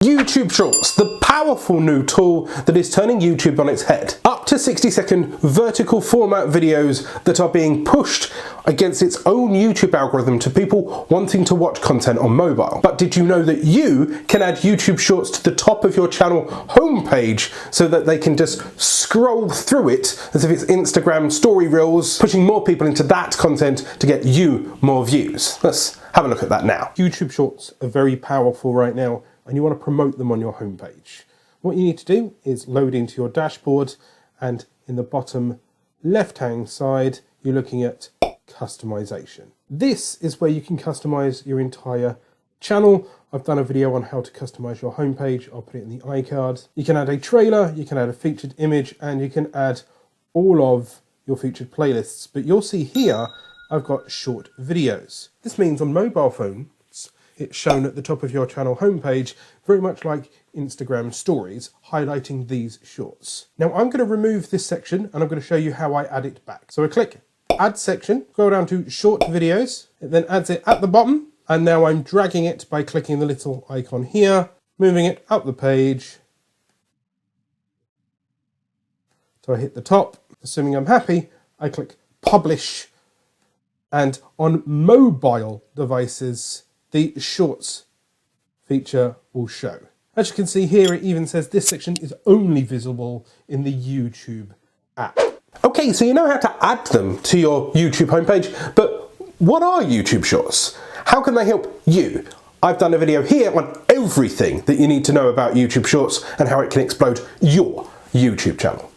YouTube Shorts, the powerful new tool that is turning YouTube on its head. Up to 60-second vertical format videos that are being pushed against its own YouTube algorithm to people wanting to watch content on mobile. But did you know that you can add YouTube Shorts to the top of your channel homepage so that they can just scroll through it as if it's Instagram story reels, pushing more people into that content to get you more views? Let's have a look at that now. YouTube Shorts are very powerful right now, and you want to promote them on your homepage. What you need to do is load into your dashboard, and in the bottom left-hand side, you're looking at customization. This is where you can customize your entire channel. I've done a video on how to customize your homepage. I'll put it in the iCard. You can add a trailer, you can add a featured image, and you can add all of your featured playlists. But you'll see here, I've got short videos. This means on mobile phones, it's shown at the top of your channel homepage, very much like Instagram stories, highlighting these shorts. Now I'm going to remove this section and I'm going to show you how I add it back. So I click Add Section, go down to Short Videos, it then adds it at the bottom, and now I'm dragging it by clicking the little icon here, moving it up the page. So I hit the top, assuming I'm happy, I click Publish, and on mobile devices, the Shorts feature will show. As you can see here, it even says this section is only visible in the YouTube app. Okay, so you know how to add them to your YouTube homepage, but what are YouTube Shorts? How can they help you? I've done a video here on everything that you need to know about YouTube Shorts and how it can explode your YouTube channel.